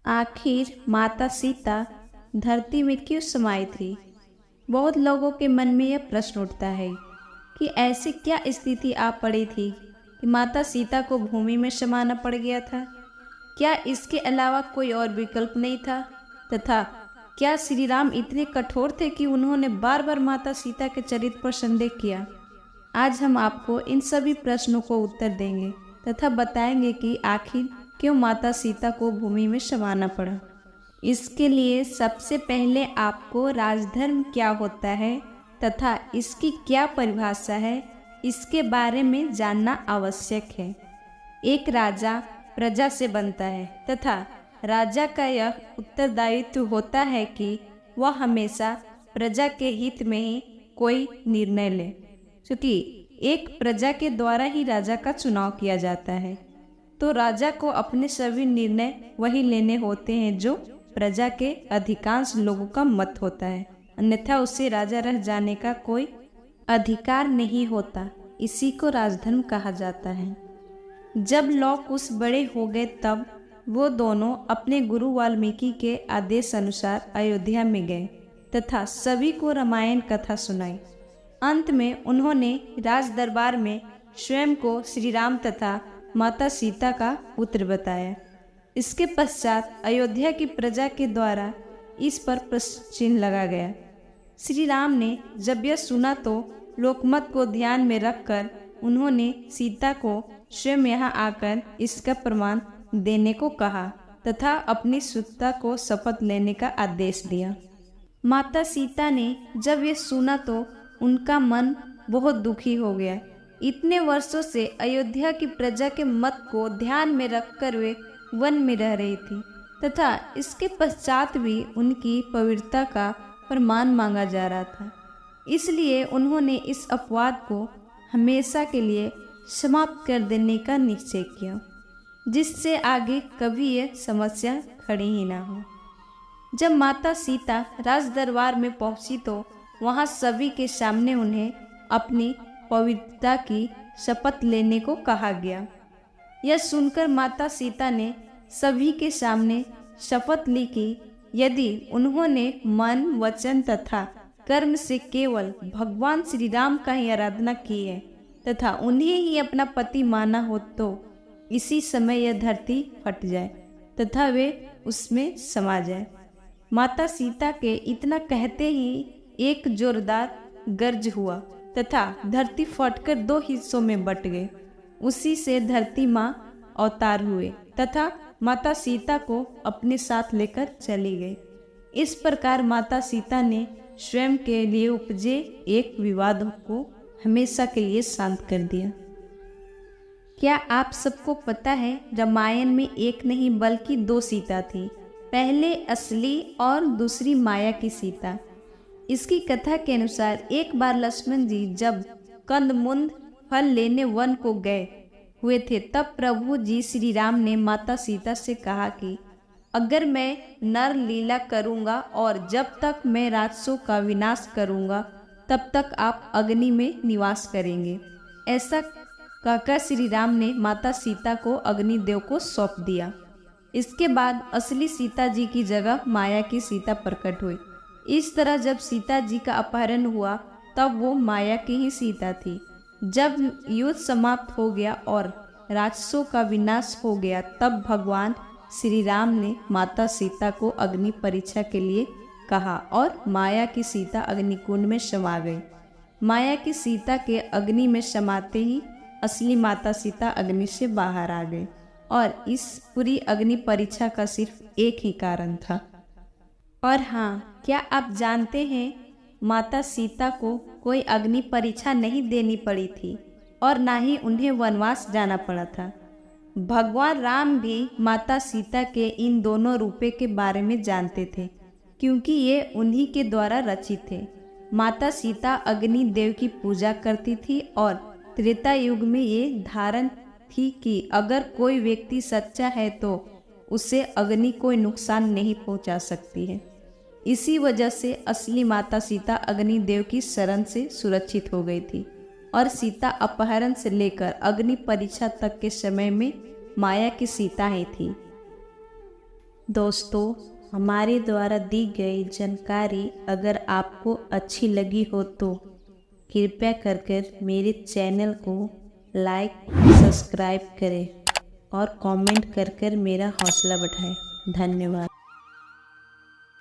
आखिर माता सीता धरती में क्यों समाई थी? बहुत लोगों के मन में यह प्रश्न उठता है कि ऐसी क्या स्थिति आ पड़ी थी कि माता सीता को भूमि में समाना पड़ गया था। क्या इसके अलावा कोई और विकल्प नहीं था? तथा क्या श्री राम इतने कठोर थे कि उन्होंने बार बार माता सीता के चरित्र पर संदेह किया? आज हम आपको इन सभी प्रश्नों को उत्तर देंगे तथा बताएंगे कि आखिर क्यों माता सीता को भूमि में समाना पड़ा। इसके लिए सबसे पहले आपको राजधर्म क्या होता है तथा इसकी क्या परिभाषा है, इसके बारे में जानना आवश्यक है। एक राजा प्रजा से बनता है तथा राजा का यह उत्तरदायित्व होता है कि वह हमेशा प्रजा के हित में ही कोई निर्णय ले, क्योंकि एक प्रजा के द्वारा ही राजा का चुनाव किया जाता है, तो राजा को अपने सभी निर्णय वही लेने होते हैं जो प्रजा के अधिकांश लोगों का मत होता है, अन्यथा उसे राजा रह जाने का कोई अधिकार नहीं होता। इसी को राजधर्म कहा जाता है। जब लौ कुश बड़े हो गए तब वो दोनों अपने गुरु वाल्मीकि के आदेश अनुसार अयोध्या में गए तथा सभी को रामायण कथा सुनाई। अंत में उन्होंने राज दरबार में स्वयं को श्री राम तथा माता सीता का पुत्र बताया। इसके पश्चात अयोध्या की प्रजा के द्वारा इस पर प्रश्न चिन्ह लगा गया। श्री राम ने जब यह सुना तो लोकमत को ध्यान में रखकर उन्होंने सीता को स्वयं यहाँ आकर इसका प्रमाण देने को कहा तथा अपनी सुतता को शपथ लेने का आदेश दिया। माता सीता ने जब यह सुना तो उनका मन बहुत दुखी हो गया। इतने वर्षों से अयोध्या की प्रजा के मत को ध्यान में रखकर वे वन में रह रही थी तथा इसके पश्चात भी उनकी पवित्रता का प्रमाण मांगा जा रहा था। इसलिए उन्होंने इस अपवाद को हमेशा के लिए समाप्त कर देने का निश्चय किया, जिससे आगे कभी यह समस्या खड़ी ही ना हो। जब माता सीता राज दरबार में पहुंची तो वहां सभी के सामने उन्हें अपनी पवित्रता की शपथ लेने को कहा गया। यह सुनकर माता सीता ने सभी के सामने शपथ ली कि यदि उन्होंने मन, वचन तथा कर्म से केवल भगवान श्री राम का ही आराधना की है तथा उन्हें ही अपना पति माना हो तो इसी समय यह धरती फट जाए तथा वे उसमें समा जाए। माता सीता के इतना कहते ही एक जोरदार गर्ज हुआ तथा धरती फटकर दो हिस्सों में बट गए। उसी से धरती माँ अवतार हुए तथा माता सीता को अपने साथ लेकर चली गई। इस प्रकार माता सीता ने स्वयं के लिए उपजे एक विवाद को हमेशा के लिए शांत कर दिया। क्या आप सबको पता है, रामायण में एक नहीं बल्कि दो सीता थी, पहले असली और दूसरी माया की सीता। इसकी कथा के अनुसार एक बार लक्ष्मण जी जब कंदमुंद फल लेने वन को गए हुए थे तब प्रभु जी श्री राम ने माता सीता से कहा कि अगर मैं नर लीला करूंगा और जब तक मैं राक्षसों का विनाश करूंगा तब तक आप अग्नि में निवास करेंगे। ऐसा कहकर श्री राम ने माता सीता को अग्निदेव को सौंप दिया। इसके बाद असली सीता जी की जगह माया की सीता प्रकट हुई। इस तरह जब सीता जी का अपहरण हुआ तब वो माया की ही सीता थी। जब युद्ध समाप्त हो गया और राक्षसों का विनाश हो गया तब भगवान श्री राम ने माता सीता को अग्नि परीक्षा के लिए कहा और माया की सीता अग्निकुंड में समा गई। माया की सीता के अग्नि में समाते ही असली माता सीता अग्नि से बाहर आ गई और इस पूरी अग्नि परीक्षा का सिर्फ एक ही कारण था। और हाँ, क्या आप जानते हैं माता सीता को कोई अग्नि परीक्षा नहीं देनी पड़ी थी और ना ही उन्हें वनवास जाना पड़ा था। भगवान राम भी माता सीता के इन दोनों रूपों के बारे में जानते थे क्योंकि ये उन्हीं के द्वारा रचित थे। माता सीता अग्नि देव की पूजा करती थी और त्रेता युग में ये धारण थी कि अगर कोई व्यक्ति सच्चा है तो उसे अग्नि कोई नुकसान नहीं पहुंचा सकती है। इसी वजह से असली माता सीता अग्निदेव की शरण से सुरक्षित हो गई थी और सीता अपहरण से लेकर अग्नि परीक्षा तक के समय में माया की सीता ही थी। दोस्तों, हमारे द्वारा दी गई जानकारी अगर आपको अच्छी लगी हो तो कृपया कर मेरे चैनल को लाइक सब्सक्राइब करें और कमेंट कर मेरा हौसला बढ़ाएं। धन्यवाद।